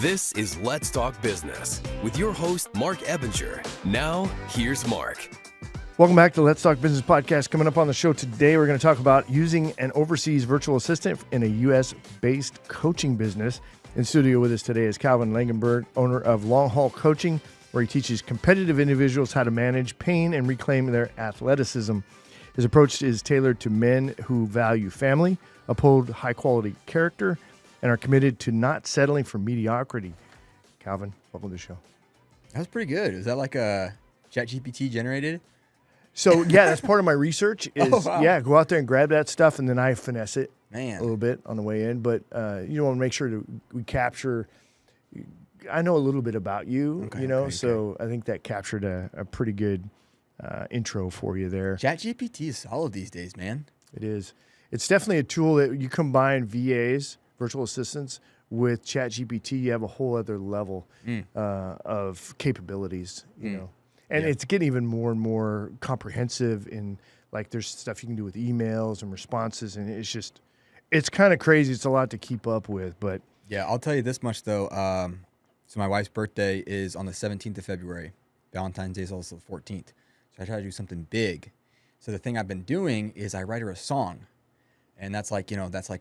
This is Let's Talk Business with your host, Marc Ebinger. Now, here's Marc. Welcome back to Let's Talk Business Podcast. Coming up on the show today, we're going to talk about using an overseas virtual assistant in a U.S.-based coaching business. In studio with us today is Kalvin Langenberg, owner of Long Haul Coaching, where he teaches competitive individuals how to manage pain and reclaim their athleticism. His approach is tailored to men who value family, uphold high-quality character, and are committed to not settling for mediocrity. Kalvin, welcome to the show. That was pretty good. Is that like a ChatGPT generated? So, yeah, that's part of my research is, go out there and grab that stuff, and then I finesse it a little bit on the way in. But you want to make sure we capture – I know a little bit about you, so I think that captured a pretty good intro for you there. ChatGPT is solid these days, man. It is. It's definitely a tool that you combine VAs, virtual assistants, with ChatGPT. You have a whole other level of capabilities, you know. And it's getting even more and more comprehensive in, like, there's stuff you can do with emails and responses, and it's kind of crazy. It's a lot to keep up with, but. Yeah, I'll tell you this much, though. So my wife's birthday is on the 17th of February. Valentine's Day is also the 14th. So I try to do something big. So the thing I've been doing is I write her a song. And that's like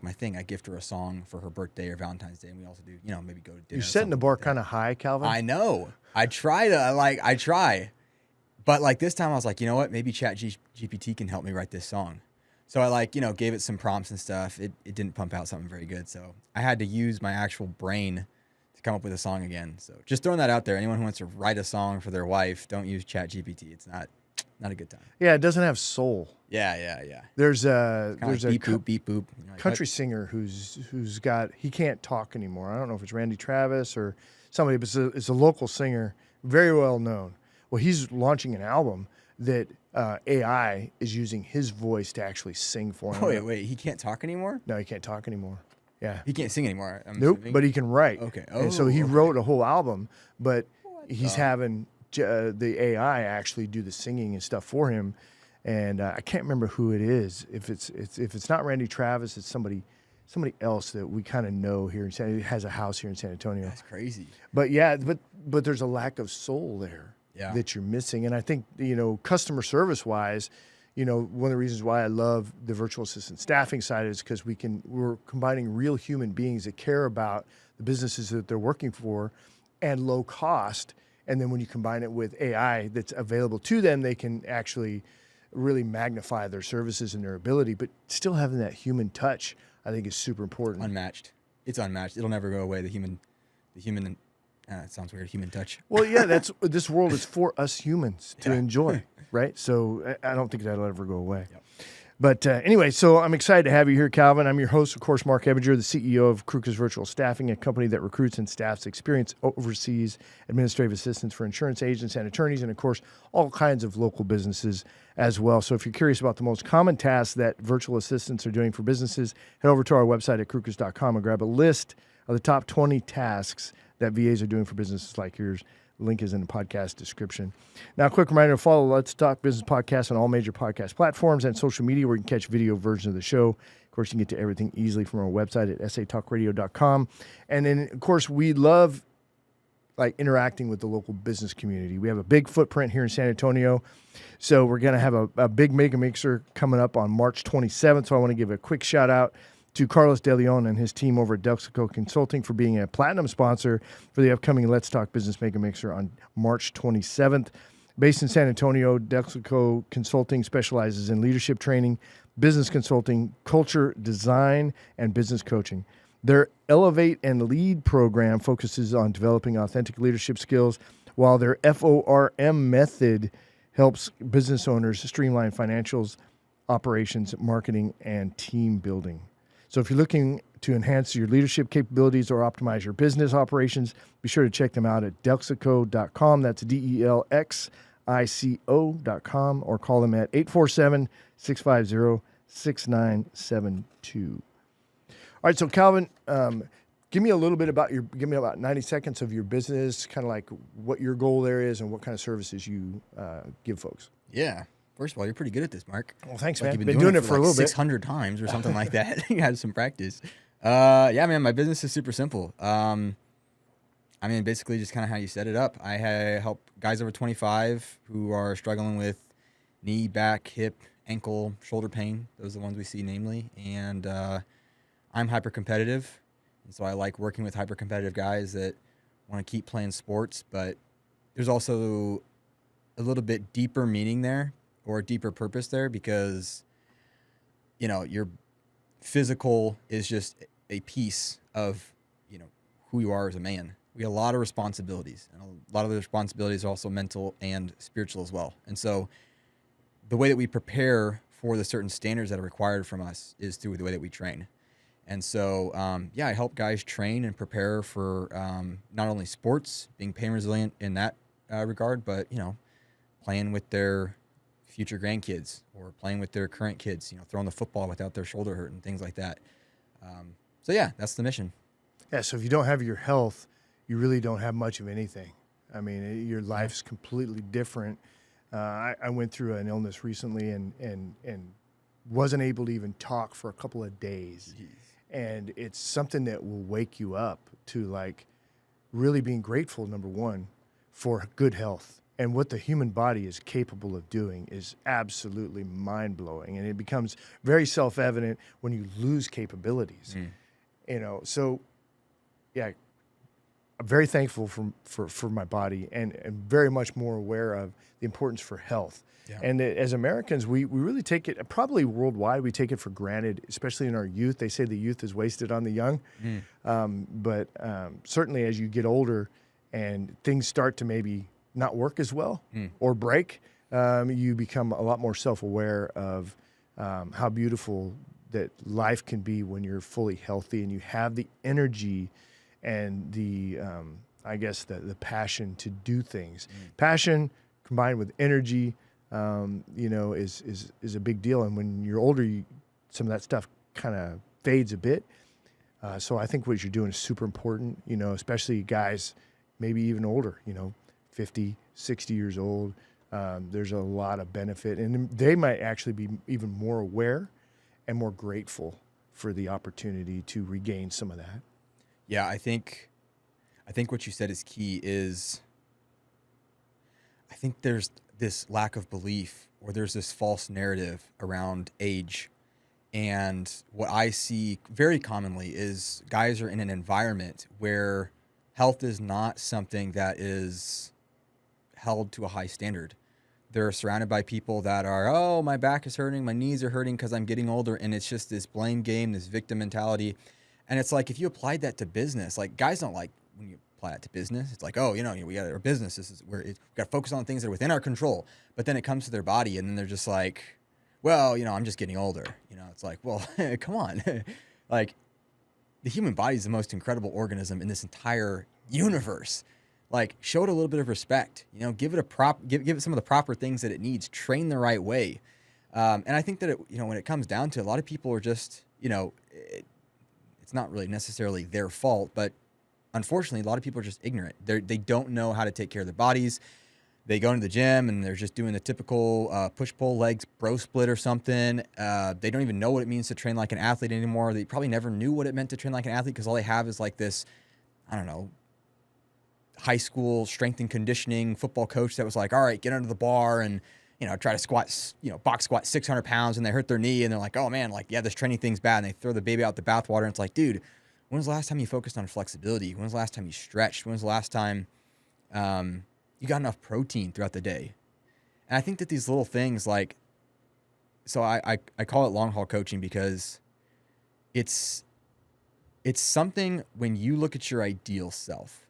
my thing. I gift her a song for her birthday or Valentine's Day. And we also do, maybe go to dinner. You're setting the bar kind of high, Kalvin. I know. I try. But like this time I was like, you know what? Maybe ChatGPT can help me write this song. So I gave it some prompts and stuff. It didn't pump out something very good. So I had to use my actual brain to come up with a song again. So just throwing that out there. Anyone who wants to write a song for their wife, don't use ChatGPT. It's not a good time. Yeah, it doesn't have soul. Yeah. There's a beep boop, beep boop. Country singer who's got, he can't talk anymore. I don't know if it's Randy Travis or somebody, but it's a local singer, very well known. Well, he's launching an album that AI is using his voice to actually sing for him. Wait, he can't talk anymore? No, he can't talk anymore. Yeah. He can't sing anymore. Nope, but he can write. Okay. And so he wrote a whole album, but he's having the AI actually do the singing and stuff for him. And I can't remember who it is. If it's not Randy Travis, it's somebody else that we kind of know here in San Antonio. He has a house here in San Antonio. That's crazy. But yeah, but there's a lack of soul there that you're missing. And I think, customer service wise, one of the reasons why I love the virtual assistant staffing side is because we're combining real human beings that care about the businesses that they're working for and low cost. And then when you combine it with AI that's available to them, they can actually really magnify their services and their ability, but still having that human touch, I think, is super important. Unmatched. It's unmatched. It'll never go away. The human, it sounds weird, human touch. Well, yeah, this world is for us humans to enjoy, right? So I don't think that'll ever go away. Yep. But anyway, so I'm excited to have you here, Kalvin. I'm your host, of course, Marc Ebinger, the CEO of Crükus Virtual Staffing, a company that recruits and staffs experienced overseas administrative assistants for insurance agents and attorneys, and, of course, all kinds of local businesses as well. So if you're curious about the most common tasks that virtual assistants are doing for businesses, head over to our website at Crükus.com and grab a list of the top 20 tasks that VAs are doing for businesses like yours. The link is in the podcast description. Now, a quick reminder to follow Let's Talk Business Podcast on all major podcast platforms and social media where you can catch video versions of the show. Of course, you can get to everything easily from our website at satalkradio.com. And then, of course, we love interacting with the local business community. We have a big footprint here in San Antonio. So we're going to have a big mega mixer coming up on March 27th. So I want to give a quick shout out to Carlos De Leon and his team over at Delxico Consulting for being a platinum sponsor for the upcoming Let's Talk Business Mega Mixer on March 27th. Based in San Antonio, Delxico Consulting specializes in leadership training, business consulting, culture design, and business coaching. Their Elevate and Lead program focuses on developing authentic leadership skills, while their FORM method helps business owners streamline financials, operations, marketing, and team building. So if you're looking to enhance your leadership capabilities or optimize your business operations, be sure to check them out at delxico.com. That's DELXICO.com, or call them at 847-650-6972. All right, so Kalvin, give me a little bit give me about 90 seconds of your business, kind of like what your goal there is and what kind of services you give folks. Yeah. First of all, you're pretty good at this, Marc. Well, thanks, man. You've been doing it for a little bit. 600 times or something like that. You had some practice. Yeah, man, my business is super simple. I mean, basically just kind of how you set it up. I help guys over 25 who are struggling with knee, back, hip, ankle, shoulder pain. Those are the ones we see namely. And I'm hyper competitive. And so I like working with hyper competitive guys that want to keep playing sports. But there's also a little bit deeper meaning there, or a deeper purpose there, because, you know, your physical is just a piece of, you know, who you are as a man. We have a lot of responsibilities, and a lot of the responsibilities are also mental and spiritual as well. And so the way that we prepare for the certain standards that are required from us is through the way that we train. And so, I help guys train and prepare for not only sports, being pain resilient in that regard, but, you know, playing with their future grandkids or playing with their current kids, you know, throwing the football without their shoulder hurt and things like that. That's the mission. Yeah, so if you don't have your health, you really don't have much of anything. I mean, your life's completely different. I went through an illness recently and wasn't able to even talk for a couple of days. Jeez. And it's something that will wake you up to, like, really being grateful, number one, for good health. And what the human body is capable of doing is absolutely mind-blowing. And it becomes very self-evident when you lose capabilities. You know, so, yeah, I'm very thankful for my body, and very much more aware of the importance for health. Yeah. And as Americans, we really take it, probably worldwide, we take it for granted, especially in our youth. They say the youth is wasted on the young. But certainly as you get older and things start to maybe not work as well or break, you become a lot more self-aware of how beautiful that life can be when you're fully healthy and you have the energy and the passion to do things. Passion combined with energy, is a big deal. And when you're older, some of that stuff kind of fades a bit. So I think what you're doing is super important, you know, especially guys maybe even older, you know, 50, 60 years old. There's a lot of benefit, and they might actually be even more aware and more grateful for the opportunity to regain some of that. Yeah, I think what you said is key. Is I think there's this lack of belief, or there's this false narrative around age. And what I see very commonly is guys are in an environment where health is not something that is held to a high standard. They're surrounded by people that are, oh, my back is hurting, my knees are hurting because I'm getting older. And it's just this blame game, this victim mentality. And it's like, if you applied that to business, like, guys don't like when you apply it to business. It's like, oh, we got our business. This is where we got to focus on things that are within our control. But then it comes to their body, and then they're just like, well, I'm just getting older. It's like, well, come on. Like, the human body is the most incredible organism in this entire universe. Like, show it a little bit of respect. Give it give it some of the proper things that it needs. Train the right way. And I think that when it comes down to it, a lot of people are just, it's not really necessarily their fault, but unfortunately, a lot of people are just ignorant. They don't know how to take care of their bodies. They go into the gym and they're just doing the typical push-pull legs bro split or something. They don't even know what it means to train like an athlete anymore. They probably never knew what it meant to train like an athlete, because all they have is like this, I don't know, high school strength and conditioning football coach that was like, all right, get under the bar and, try to squat, box squat 600 pounds, and they hurt their knee, and they're like, oh man, like, yeah, this training thing's bad. And they throw the baby out the bathwater, and it's like, dude, when was the last time you focused on flexibility? When was the last time you stretched? When was the last time you got enough protein throughout the day? And I think that these little things, like, so I call it long haul coaching, because it's something when you look at your ideal self.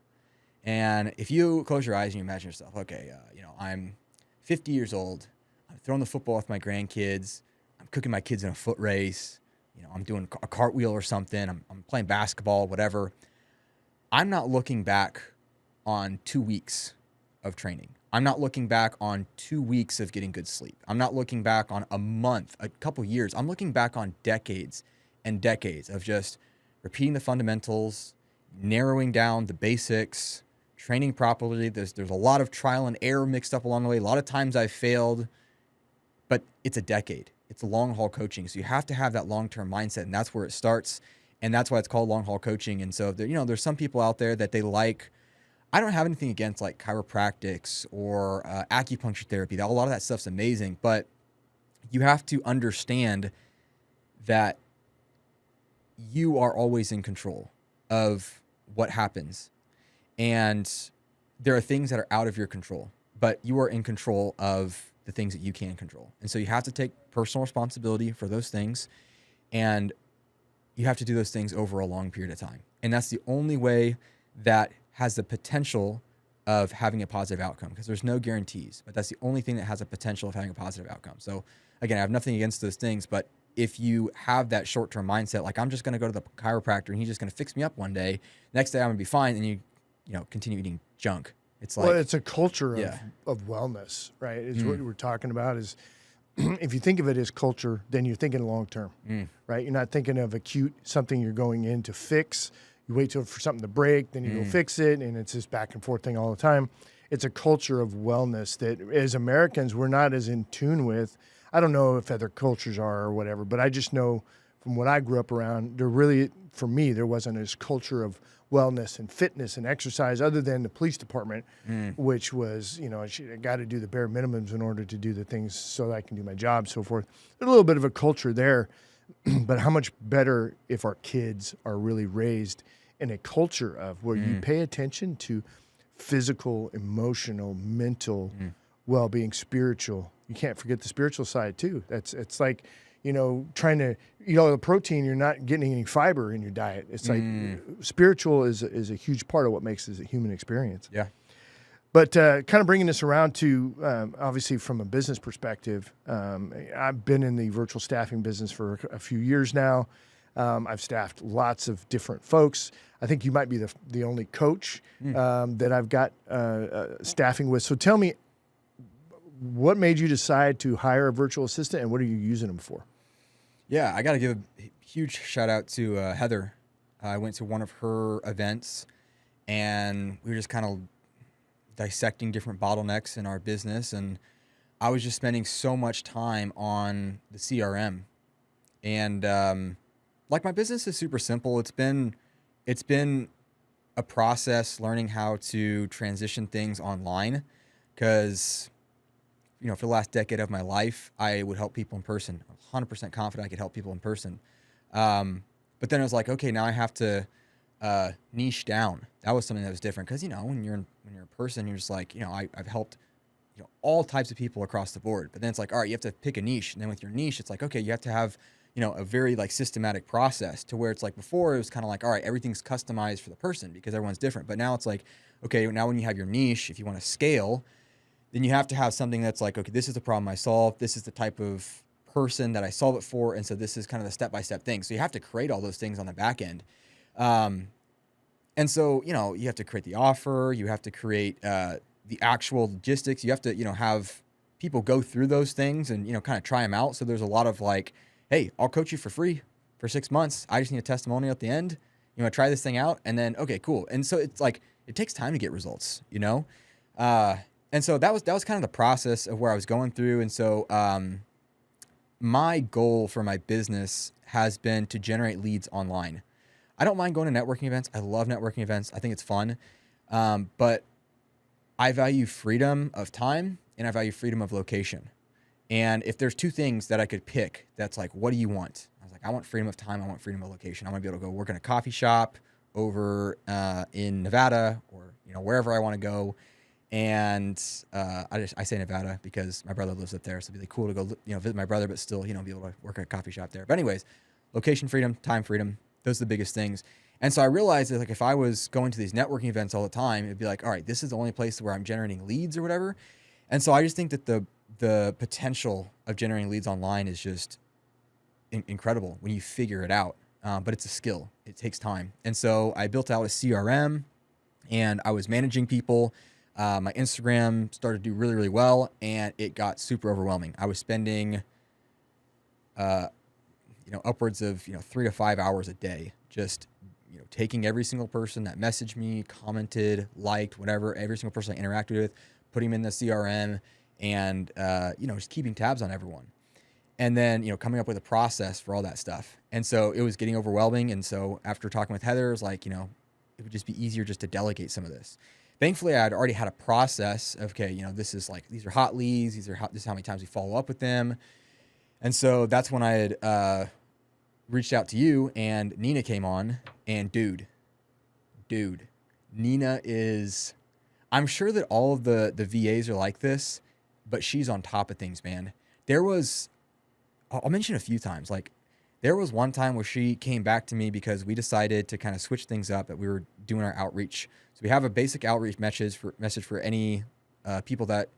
And if you close your eyes and you imagine yourself, okay, I'm 50 years old, I'm throwing the football with my grandkids, I'm cooking my kids in a foot race, I'm doing a cartwheel or something, I'm playing basketball, whatever. I'm not looking back on 2 weeks of training. I'm not looking back on 2 weeks of getting good sleep. I'm not looking back on a month, a couple years. I'm looking back on decades and decades of just repeating the fundamentals, narrowing down the basics, training properly. There's a lot of trial and error mixed up along the way. A lot of times I've failed, but it's a decade. It's long haul coaching. So you have to have that long-term mindset, and that's where it starts. And that's why it's called long haul coaching. And so there's some people out there that they like I don't have anything against like chiropractics or acupuncture therapy. A lot of that stuff's amazing, but you have to understand that you are always in control of what happens. And there are things that are out of your control, but you are in control of the things that you can control. And so you have to take personal responsibility for those things, and you have to do those things over a long period of time. And that's the only way that has the potential of having a positive outcome, because there's no guarantees, but that's the only thing that has a potential of having a positive outcome. So again, I have nothing against those things, but if you have that short-term mindset, like I'm just going to go to the chiropractor and he's just going to fix me up one day, next day I'm going to be fine, and you continue eating junk. It's like, well, it's a culture of wellness, right? It's what we're talking about is if you think of it as culture, then you're thinking long-term, right? You're not thinking of acute, something you're going in to fix. You wait for something to break, then you go fix it, and it's this back and forth thing all the time. It's a culture of wellness that as Americans, we're not as in tune with. I don't know if other cultures are or whatever, but I just know from what I grew up around, for me, there wasn't this culture of wellness and fitness and exercise other than the police department, which was, I got to do the bare minimums in order to do the things so that I can do my job, so forth. There's a little bit of a culture there, but how much better if our kids are really raised in a culture of where you pay attention to physical, emotional, mental well-being, spiritual. You can't forget the spiritual side too. It's like, trying to eat all the protein, you're not getting any fiber in your diet. It's like spiritual is a huge part of what makes this a human experience. Yeah. But kind of bringing this around to, obviously from a business perspective, I've been in the virtual staffing business for a few years now. I've staffed lots of different folks. I think you might be the only coach that I've got staffing with. So tell me, what made you decide to hire a virtual assistant, and what are you using them for? Yeah, I got to give a huge shout out to Heather. I went to one of her events, and we were just kind of dissecting different bottlenecks in our business, and I was just spending so much time on the CRM. And like my business is super simple. It's been a process learning how to transition things online, because for the last decade of my life, I would help people in person. I'm 100% confident I could help people in person. But then I was like, okay, now I have to niche down. That was something that was different, because when you're in person, you're just like, I've helped all types of people across the board. But then it's like, all right, you have to pick a niche, and then with your niche, it's like, okay, you have to have a very like systematic process, to where it's like before it was kind of like, all right, everything's customized for the person because everyone's different. But now it's like, okay, now when you have your niche, if you want to scale, then you have to have something that's like, okay, this is the problem I solve. This is the type of person that I solve it for. And so this is kind of the step-by-step thing. So you have to create all those things on the back end. And so, you have to create the offer. You have to create the actual logistics. You have to, have people go through those things and, kind of try them out. So there's a lot of like, hey, I'll coach you for free for 6 months. I just need a testimonial at the end. Try this thing out. And then, okay, cool. And so it's like, it takes time to get results, And so that was kind of the process of where I was going through. And so my goal for my business has been to generate leads online. I don't mind going to networking events. I love networking events. I think it's fun. But I value freedom of time, and I value freedom of location. And if there's two things that I could pick, that's like, what do you want? I was like, I want freedom of time. I want freedom of location. I want to be able to go work in a coffee shop over in Nevada, or wherever I want to go. And I say Nevada because my brother lives up there, so it'd be like cool to go visit my brother, but still be able to work at a coffee shop there. But anyways, location freedom, time freedom, those are the biggest things. And so I realized that like if I was going to these networking events all the time, it'd be like, all right, this is the only place where I'm generating leads or whatever. And so I just think that the potential of generating leads online is just incredible when you figure it out. But it's a skill. It takes time. And so I built out a CRM, and I was managing people. My Instagram started to do really, really well, and it got super overwhelming. I was spending, upwards of 3 to 5 hours a day, just taking every single person that messaged me, commented, liked, whatever, every single person I interacted with, putting them in the CRM, and just keeping tabs on everyone. And then coming up with a process for all that stuff. And so it was getting overwhelming. And so after talking with Heather, it was like it would just be easier just to delegate some of this. thankfully I had already had a process of, okay, this is like, these are hot leads. This is how many times we follow up with them. And so that's when I had reached out to you, and Nina came on, and dude, Nina is, I'm sure that all of the VAs are like this, but she's on top of things, man. I'll mention a few times, like there was one time where she came back to me because we decided to kind of switch things up, that we were doing our outreach. So we have a basic outreach message for any people that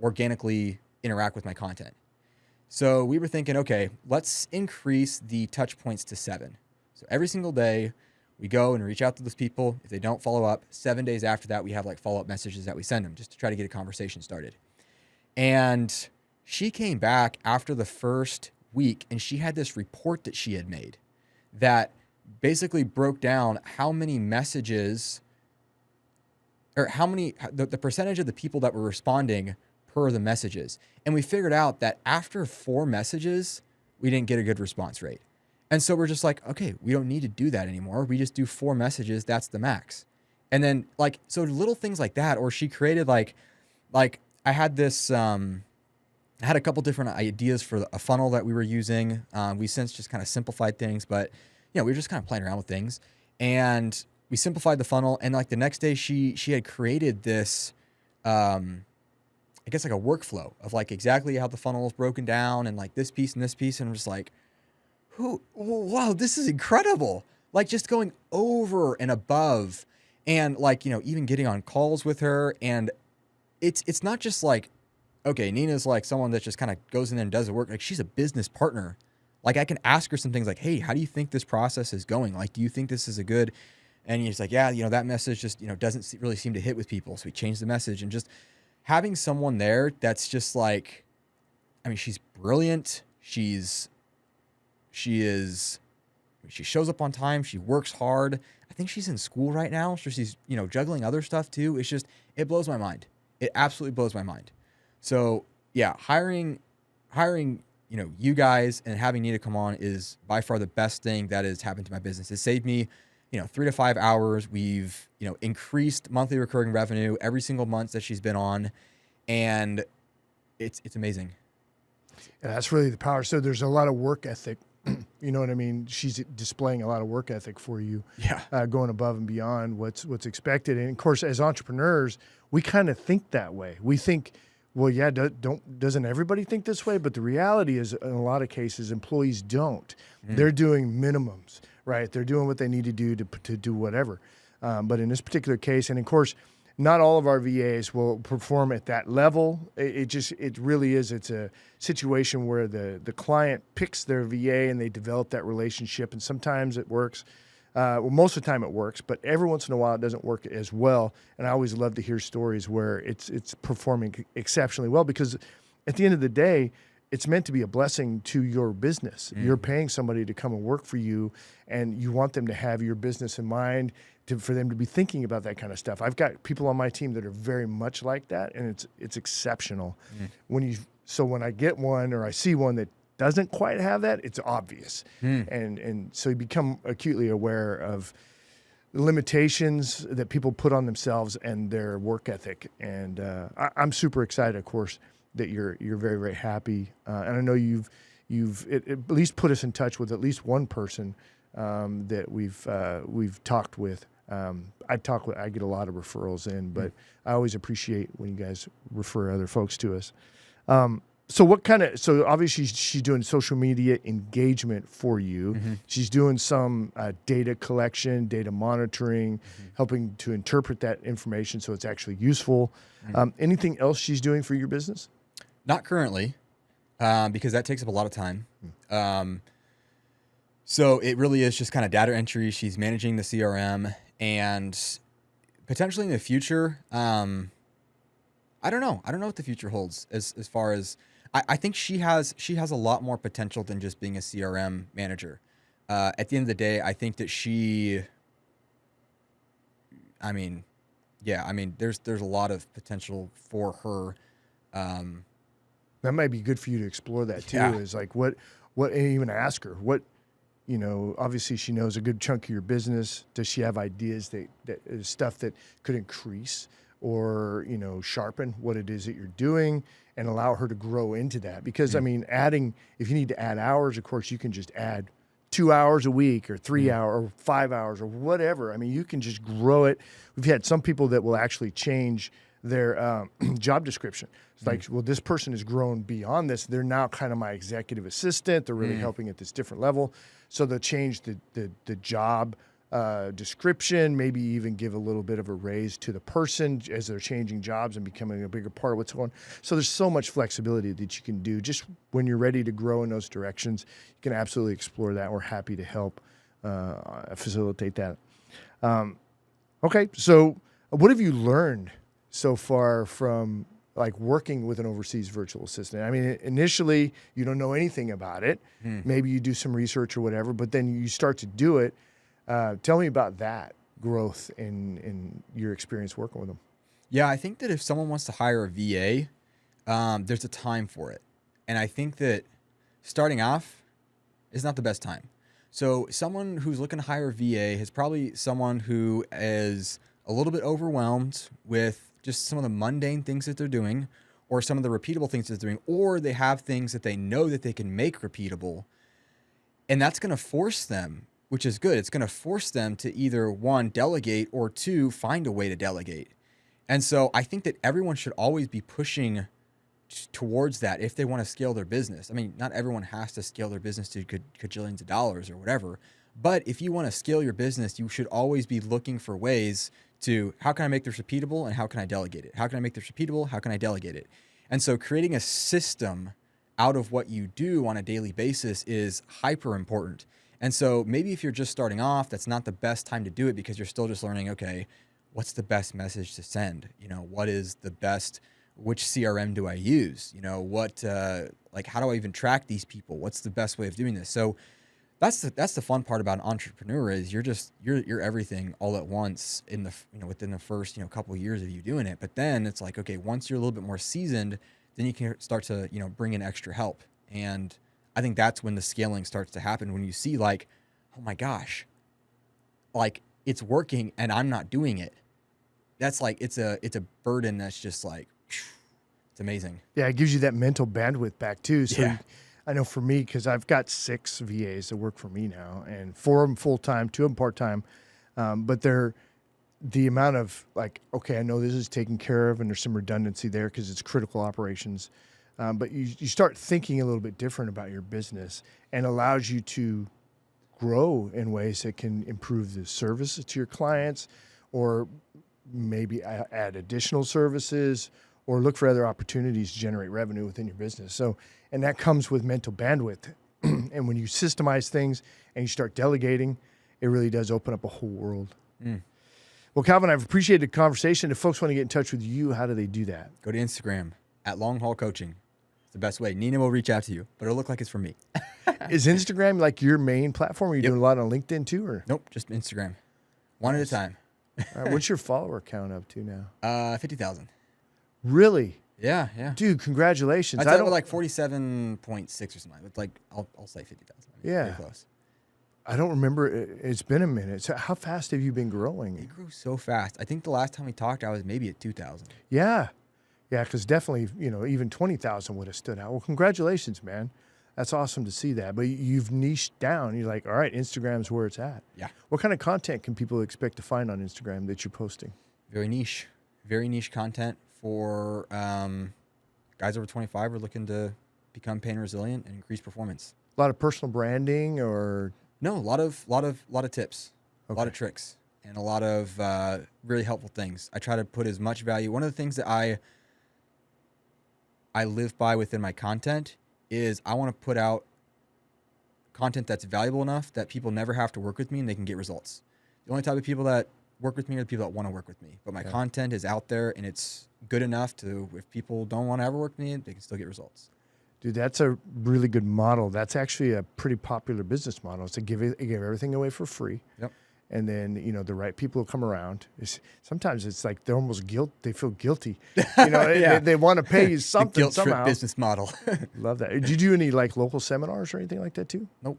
organically interact with my content. So we were thinking, okay, let's increase the touch points to 7. So every single day we go and reach out to those people. If they don't follow up, 7 days after that, we have like follow-up messages that we send them just to try to get a conversation started. And she came back after the first week, and she had this report that she had made that basically broke down how many messages, or the percentage of the people that were responding per the messages. And we figured out that after 4 messages, we didn't get a good response rate. And so we're just like, okay, we don't need to do that anymore. We just do 4 messages. That's the max. And then so little things like that, or she created like I had this, I had a couple different ideas for a funnel that we were using. We since just kind of simplified things, but we were just kind of playing around with things, and we simplified the funnel. And like the next day she had created this, I guess like a workflow of like exactly how the funnel is broken down, and like this piece and this piece. And I'm just like, wow, this is incredible. Like just going over and above, and like, even getting on calls with her. And it's not just like, okay, Nina's like someone that just kind of goes in there and does the work. Like she's a business partner. Like I can ask her some things like, hey, how do you think this process is going? Like, do you think this is a good, and he's like, yeah, that message just, doesn't really seem to hit with people. So we changed the message. And just having someone there that's just like, I mean, she's brilliant. She shows up on time. She works hard. I think she's in school right now. So she's, juggling other stuff too. It's just, it blows my mind. It absolutely blows my mind. So yeah, hiring, you guys and having Nina come on is by far the best thing that has happened to my business. It saved me, 3 to 5 hours. We've, increased monthly recurring revenue every single month that she's been on, and it's amazing. And that's really the power. So there's a lot of work ethic. You know what I mean? She's displaying a lot of work ethic for you, going above and beyond what's expected. And of course, as entrepreneurs, we kind of think that way. We think, well, yeah, doesn't everybody think this way? But the reality is, in a lot of cases, employees don't. They're doing minimums, right? They're doing what they need to do to do whatever. But in this particular case, and of course, not all of our VAs will perform at that level. It really is. It's a situation where the client picks their VA and they develop that relationship. And sometimes it works. Well, most of the time it works, but every once in a while it doesn't work as well. And I always love to hear stories where it's performing exceptionally well, because at the end of the day, it's meant to be a blessing to your business. You're paying somebody to come and work for you, and you want them to have your business in mind, for them to be thinking about that kind of stuff. I've got people on my team that are very much like that, and it's exceptional. When I get one or I see one that doesn't quite have that, it's obvious. And so you become acutely aware of the limitations that people put on themselves and their work ethic. And I'm super excited, of course, that you're very, very happy. And I know you've at least put us in touch with at least one person that we've talked with. I get a lot of referrals in, but I always appreciate when you guys refer other folks to us. So obviously she's doing social media engagement for you. She's doing some data collection, data monitoring, helping to interpret that information so it's actually useful. Anything else she's doing for your business? Not currently, because that takes up a lot of time. So it really is just kind of data entry. She's managing the CRM, and potentially in the future, I don't know. I don't know what the future holds as far as, I think she has a lot more potential than just being a CRM manager. At the end of the day, I think that there's a lot of potential for her. That might be good for you to explore that too. Is like what and even ask her, obviously she knows a good chunk of your business. Does she have ideas that is stuff that could increase or, sharpen what it is that you're doing and allow her to grow into that? Because, I mean, if you need to add hours, of course, you can just add 2 hours a week or 3 hours or 5 hours or whatever. I mean, you can just grow it. We've had some people that will actually change their job description. It's like, well, this person has grown beyond this. They're now kind of my executive assistant. They're really helping at this different level. So they'll change the job description, maybe even give a little bit of a raise to the person as they're changing jobs and becoming a bigger part of what's going on. So there's so much flexibility that you can do. Just when you're ready to grow in those directions, you can absolutely explore that. We're happy to help facilitate that. Okay, so what have you learned so far from working with an overseas virtual assistant? I mean, initially you don't know anything about it. Maybe you do some research or whatever, but then you start to do it. Tell me about that growth in your experience working with them. Yeah, I think that if someone wants to hire a VA, there's a time for it. And I think that starting off is not the best time. So someone who's looking to hire a VA is probably someone who is a little bit overwhelmed with just some of the mundane things that they're doing, or some of the repeatable things that they're doing, or they have things that they know that they can make repeatable. And that's going to force them, which is good. It's going to force them to either, one, delegate, or two, find a way to delegate. And so I think that everyone should always be pushing towards that if they want to scale their business. I mean, not everyone has to scale their business to gajillions of dollars or whatever. But if you want to scale your business, you should always be looking for ways to, how can I make this repeatable and how can I delegate it? How can I make this repeatable? How can I delegate it? And so creating a system out of what you do on a daily basis is hyper important. And so maybe if you're just starting off, that's not the best time to do it because you're still just learning, okay, what's the best message to send? What is the best, which CRM do I use? How do I even track these people? What's the best way of doing this? So that's the fun part about an entrepreneur is you're everything all at once within the first, couple of years of you doing it. But then it's like, okay, once you're a little bit more seasoned, then you can start to, bring in extra help. And I think that's when the scaling starts to happen, when you see like, oh my gosh, like it's working and I'm not doing it. That's like, it's a burden that's just like, it's amazing. Yeah, it gives you that mental bandwidth back too. So Yeah. I know for me, because I've got 6 VAs that work for me now, and 4 of them full-time, 2 of them part-time. But they're the amount of like, okay, I know this is taken care of and there's some redundancy there because it's critical operations. But you start thinking a little bit different about your business and allows you to grow in ways that can improve the services to your clients, or maybe add additional services, or look for other opportunities to generate revenue within your business. So, and that comes with mental bandwidth. And when you systemize things and you start delegating, it really does open up a whole world. Well, Kalvin, I've appreciated the conversation. If folks want to get in touch with you, how do they do that? Go to Instagram at Long Haul Coaching. It's the best way. Nina will reach out to you, but it'll look like it's from me. Is Instagram like your main platform? Are you doing a lot on LinkedIn too? Or? Nope, just Instagram. One at a time. All right, what's your follower count up to now? 50,000. Really? Yeah. Dude, congratulations. I don't like 47.6 or something. It's like I'll say 50,000. Yeah. Pretty close. I don't remember. It's been a minute. So how fast have you been growing? It grew so fast. I think the last time we talked, I was maybe at 2,000. Yeah, because definitely, even 20,000 would have stood out. Well, congratulations, man. That's awesome to see that. But you've niched down. You're like, all right, Instagram's where it's at. Yeah. What kind of content can people expect to find on Instagram that you're posting? Very niche content for guys over 25 who are looking to become pain resilient and increase performance. A lot of personal branding, or no, a lot of tips, a lot of tricks, and a lot of really helpful things. I try to put as much value. One of the things that I live by within my content is I want to put out content that's valuable enough that people never have to work with me and they can get results. The only type of people that work with me are the people that want to work with me. But my content is out there and it's good enough to, if people don't want to ever work with me, they can still get results. Dude, that's a really good model. That's actually a pretty popular business model. It's to give everything away for free. Yep. And then, the right people will come around. Sometimes it's like they're almost they feel guilty. They want to pay you something the guilt somehow. trip business model. Love that. Did you do any like local seminars or anything like that too? Nope.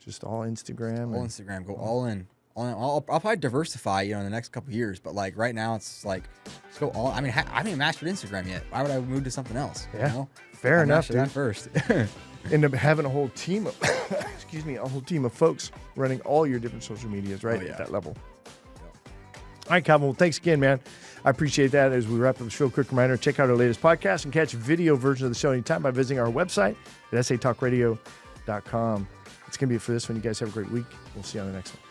Just all Instagram. All Instagram. Go all in. I'll probably diversify, in the next couple of years. But like right now, it's like just go all. I mean, I haven't even mastered Instagram yet. Why would I move to something else? Yeah. Fair enough, dude. That first. End up having a whole team of, a whole team of folks running all your different social medias, right? At that level. All right, Kalvin. Well, thanks again, man. I appreciate that. As we wrap up the show, quick reminder, check out our latest podcast and catch video version of the show anytime by visiting our website at satalkradio.com. It's going to be it for this one. You guys have a great week. We'll see you on the next one.